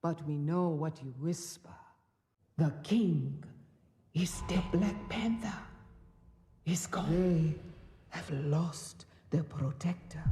but we know what you whisper. The king is dead. The Black Panther is gone. They have lost their protector.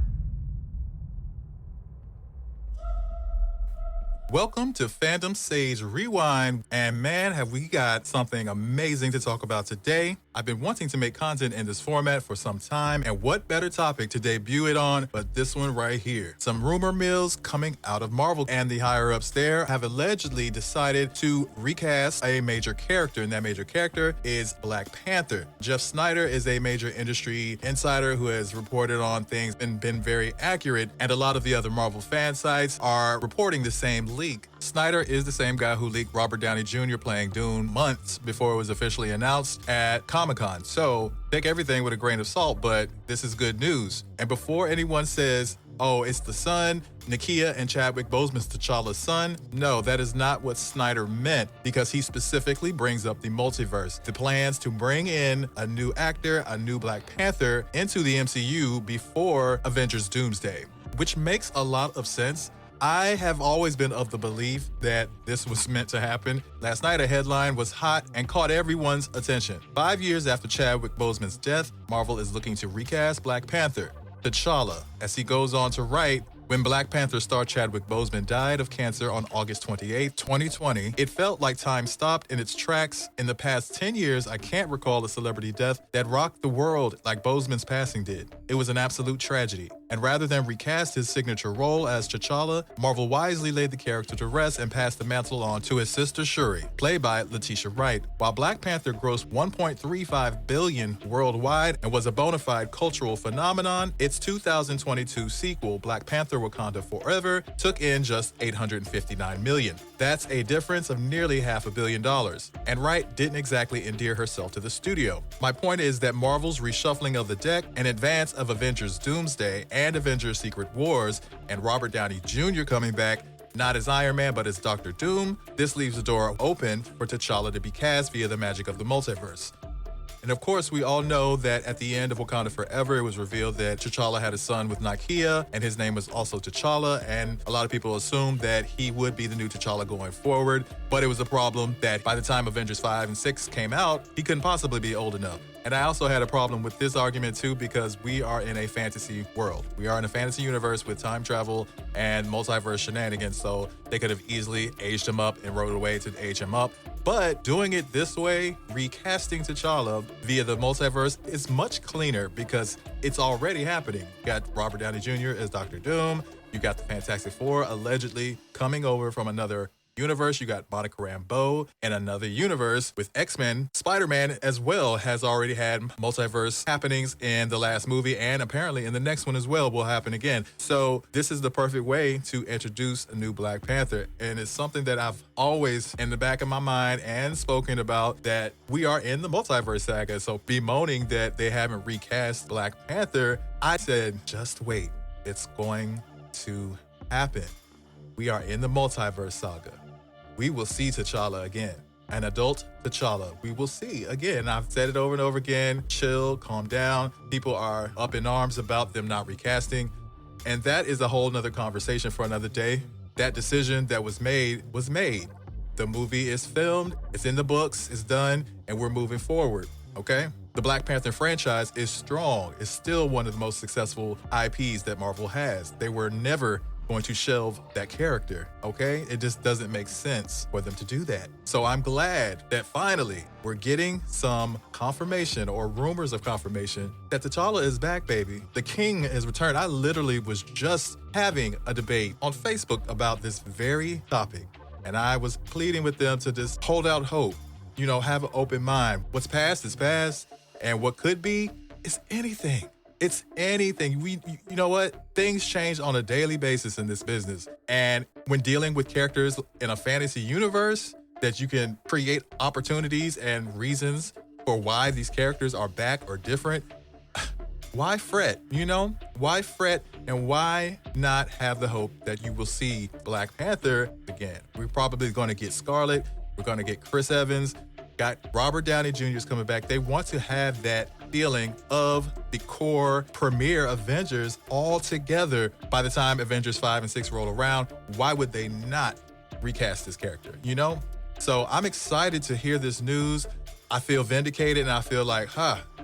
Welcome to Fandom Sage Rewind, and man, have we got something amazing to talk about today. I've been wanting to make content in this format for some time, and what better topic to debut it on but this one right here. Some rumor mills coming out of Marvel, and the higher-ups there have allegedly decided to recast a major character, and that major character is Black Panther. Jeff Snyder is a major industry insider who has reported on things and been very accurate, and a lot of the other Marvel fan sites are reporting the same leak. Snyder is the same guy who leaked Robert Downey Jr. playing Dune months before it was officially announced at Comic-Con. So take everything with a grain of salt, but this is good news. And before anyone says, oh, it's the son, Nakia and Chadwick Boseman's T'Challa's son, no, that is not what Snyder meant, because he specifically brings up the multiverse, the plans to bring in a new actor, a new Black Panther into the MCU before Avengers Doomsday, which makes a lot of sense. I have always been of the belief that this was meant to happen. Last night, a headline was hot and caught everyone's attention. 5 years after Chadwick Boseman's death, Marvel is looking to recast Black Panther, T'Challa, as he goes on to write, when Black Panther star Chadwick Boseman died of cancer on August 28, 2020, it felt like time stopped in its tracks. In the past 10 years, I can't recall a celebrity death that rocked the world like Boseman's passing did. It was an absolute tragedy. And rather than recast his signature role as T'Challa, Marvel wisely laid the character to rest and passed the mantle on to his sister Shuri, played by Letitia Wright. While Black Panther grossed $1.35 billion worldwide and was a bona fide cultural phenomenon, its 2022 sequel, Black Panther Wakanda Forever, took in just $859 million. That's a difference of nearly $500 million. And Wright didn't exactly endear herself to the studio. My point is that Marvel's reshuffling of the deck in advance of Avengers Doomsday and Avengers Secret Wars, and Robert Downey Jr. coming back, not as Iron Man, but as Dr. Doom, this leaves the door open for T'Challa to be cast via the magic of the multiverse. And of course, we all know that at the end of Wakanda Forever, it was revealed that T'Challa had a son with Nakia, and his name was also T'Challa, and a lot of people assumed that he would be the new T'Challa going forward, but it was a problem that by the time Avengers 5 and 6 came out, he couldn't possibly be old enough. And I also had a problem with this argument too, because we are in a fantasy world. We are in a fantasy universe with time travel and multiverse shenanigans, so they could have easily aged him up and wrote a way to age him up. But doing it this way, recasting T'Challa via the multiverse, is much cleaner because it's already happening. You got Robert Downey Jr. as Dr. Doom. You got the Fantastic Four allegedly coming over from another universe. You got Monica Rambeau in another universe with X-Men. Spider-Man as well has already had multiverse happenings in the last movie, and apparently in the next one as well will happen again. So this is the perfect way to introduce a new Black Panther, and it's something that I've always in the back of my mind and spoken about, that we are in the multiverse saga. So bemoaning that they haven't recast Black Panther, I said, just wait, it's going to happen. We are in the multiverse saga. We will see T'Challa again. An adult T'Challa, we will see again. I've said it over and over again. Chill, calm down. People are up in arms about them not recasting. And that is a whole nother conversation for another day. That decision that was made was made. The movie is filmed, it's in the books, it's done, and we're moving forward, okay? The Black Panther franchise is strong. It's still one of the most successful IPs that Marvel has. They were never going to shelve that character, okay? It just doesn't make sense for them to do that. So I'm glad that finally we're getting some confirmation, or rumors of confirmation, that T'Challa is back, baby. The king has returned. I literally was just having a debate on Facebook about this very topic, and I was pleading with them to just hold out hope, you know, have an open mind. What's past is past, and what could be is anything. It's anything. You know what? Things change on a daily basis in this business. And when dealing with characters in a fantasy universe, that you can create opportunities and reasons for why these characters are back or different, why fret, you know? Why fret, and why not have the hope that you will see Black Panther again? We're probably going to get Scarlet. We're going to get Chris Evans. Got Robert Downey Jr. is coming back. They want to have that feeling of the core premier Avengers all together by the time Avengers 5 and 6 roll around. Why would they not recast this character, you know? So I'm excited to hear this news. I feel vindicated and I feel like,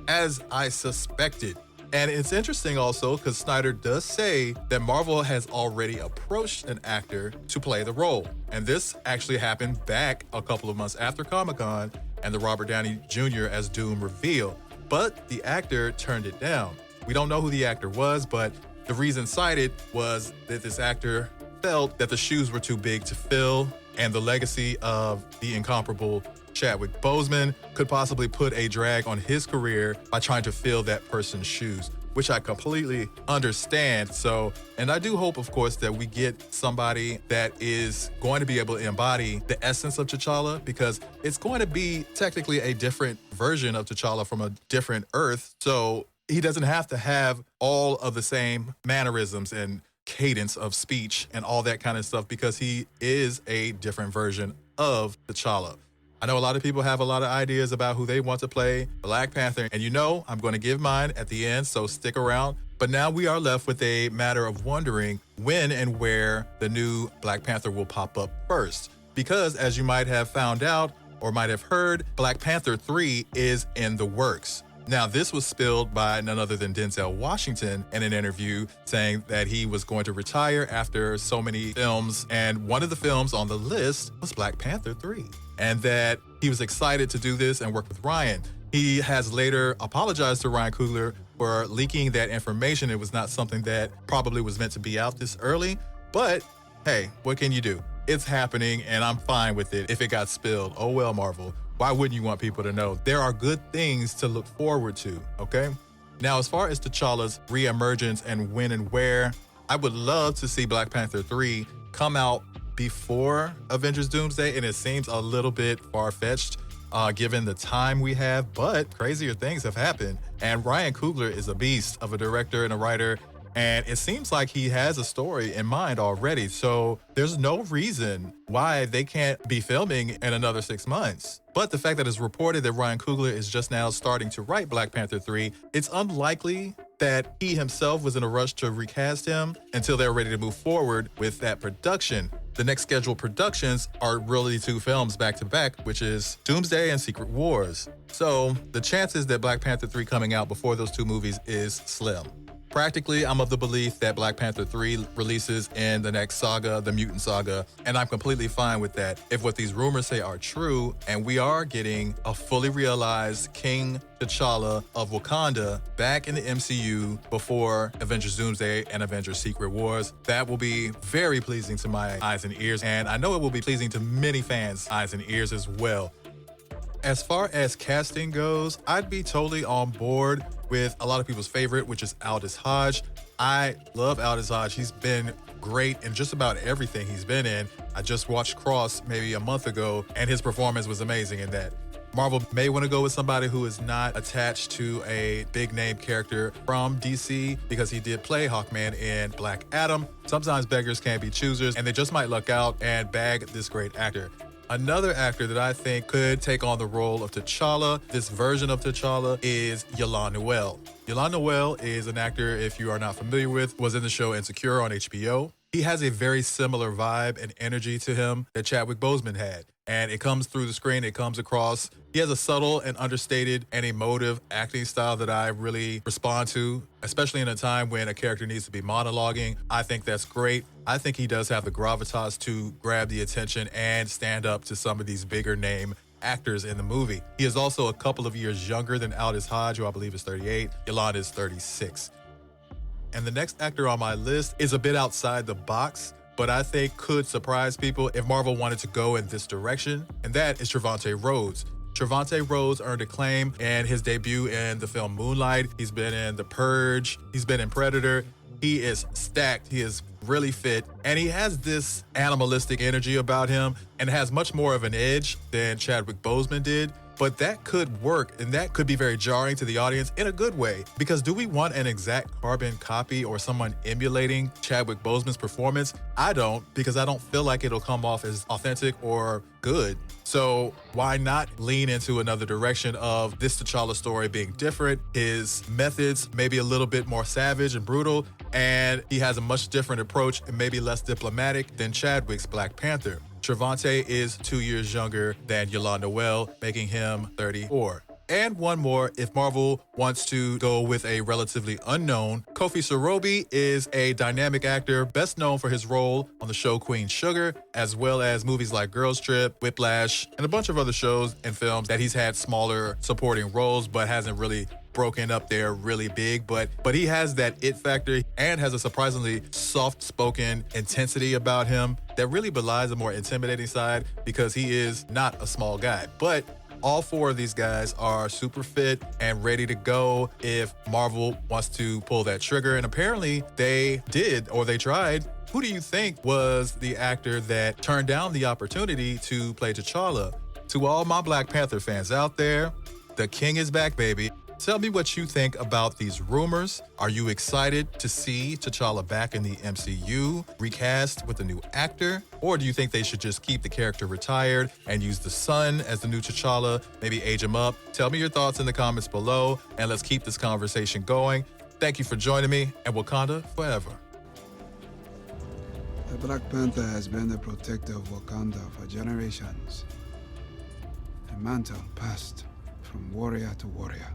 as I suspected. And it's interesting also because Snyder does say that Marvel has already approached an actor to play the role. And this actually happened back a couple of months after Comic-Con and the Robert Downey Jr. as Doom reveal. But the actor turned it down. We don't know who the actor was, but the reason cited was that this actor felt that the shoes were too big to fill, and the legacy of the incomparable Chadwick Boseman could possibly put a drag on his career by trying to fill that person's shoes, which I completely understand. So, and I do hope, of course, that we get somebody that is going to be able to embody the essence of T'Challa, because it's going to be technically a different version of T'Challa from a different Earth. So he doesn't have to have all of the same mannerisms and cadence of speech and all that kind of stuff, because he is a different version of T'Challa. I know a lot of people have a lot of ideas about who they want to play Black Panther, and you know I'm going to give mine at the end, so stick around. But now we are left with a matter of wondering when and where the new Black Panther will pop up first. Because as you might have found out or might have heard, Black Panther 3 is in the works. Now, this was spilled by none other than Denzel Washington in an interview, saying that he was going to retire after so many films, and one of the films on the list was Black Panther 3, and that he was excited to do this and work with Ryan. He has later apologized to Ryan Coogler for leaking that information. It was not something that probably was meant to be out this early, but hey, what can you do? It's happening, and I'm fine with it if it got spilled. Oh well, Marvel. Why wouldn't you want people to know? There are good things to look forward to, okay? Now, as far as T'Challa's reemergence and when and where, I would love to see Black Panther 3 come out before Avengers Doomsday, and it seems a little bit far-fetched given the time we have, but crazier things have happened. And Ryan Coogler is a beast of a director and a writer, and it seems like he has a story in mind already. So there's no reason why they can't be filming in another 6 months. But the fact that it's reported that Ryan Coogler is just now starting to write Black Panther 3, it's unlikely that he himself was in a rush to recast him until they're ready to move forward with that production. The next scheduled productions are really 2 films back to back, which is Doomsday and Secret Wars. So the chances that Black Panther 3 coming out before those 2 movies is slim. Practically, I'm of the belief that Black Panther 3 releases in the next saga, the Mutant Saga, and I'm completely fine with that. If what these rumors say are true, and we are getting a fully realized King T'Challa of Wakanda back in the MCU before Avengers Doomsday and Avengers Secret Wars, that will be very pleasing to my eyes and ears, and I know it will be pleasing to many fans' eyes and ears as well. As far as casting goes, I'd be totally on board with a lot of people's favorite, which is Aldis Hodge. I love Aldis Hodge. He's been great in just about everything he's been in. I just watched Cross maybe a month ago, and his performance was amazing in that. Marvel may want to go with somebody who is not attached to a big name character from DC, because he did play Hawkman in Black Adam. Sometimes beggars can't be choosers, and they just might luck out and bag this great actor. Another actor that I think could take on the role of T'Challa, this version of T'Challa, is Yalan Noel. Yalan Noel is an actor, if you are not familiar with, was in the show Insecure on HBO. He has a very similar vibe and energy to him that Chadwick Boseman had. And it comes through the screen, it comes across. He has a subtle and understated and emotive acting style that I really respond to, especially in a time when a character needs to be monologuing. I think that's great. I think he does have the gravitas to grab the attention and stand up to some of these bigger name actors in the movie. He is also a couple of years younger than Aldis Hodge, who I believe is 38. Yalan is 36. And the next actor on my list is a bit outside the box, but I think could surprise people if Marvel wanted to go in this direction, and that is Trevante Rhodes. Trevante Rhodes earned acclaim in his debut in the film Moonlight. He's been in The Purge. He's been in Predator. He is stacked. He is really fit, and he has this animalistic energy about him and has much more of an edge than Chadwick Boseman did. But that could work, and that could be very jarring to the audience in a good way, because do we want an exact carbon copy or someone emulating Chadwick Boseman's performance? I don't, because I don't feel like it'll come off as authentic or good. So why not lean into another direction of this T'Challa story being different, his methods maybe a little bit more savage and brutal, and he has a much different approach and maybe less diplomatic than Chadwick's Black Panther. Trevante is 2 years younger than Yolanda Noel, making him 34. And one more, if Marvel wants to go with a relatively unknown, Kofi Sorobi is a dynamic actor best known for his role on the show Queen Sugar, as well as movies like Girls Trip, Whiplash, and a bunch of other shows and films that he's had smaller supporting roles but hasn't really broken up there really big. But he has that it factor and has a surprisingly soft-spoken intensity about him that really belies a more intimidating side because he is not a small guy. But all four of these guys are super fit and ready to go if Marvel wants to pull that trigger. And apparently they did, or they tried. Who do you think was the actor that turned down the opportunity to play T'Challa? To all my Black Panther fans out there, the king is back, baby. Tell me what you think about these rumors. Are you excited to see T'Challa back in the MCU, recast with a new actor? Or do you think they should just keep the character retired and use the son as the new T'Challa, maybe age him up? Tell me your thoughts in the comments below, and let's keep this conversation going. Thank you for joining me, and Wakanda forever. The Black Panther has been the protector of Wakanda for generations. A mantle passed from warrior to warrior.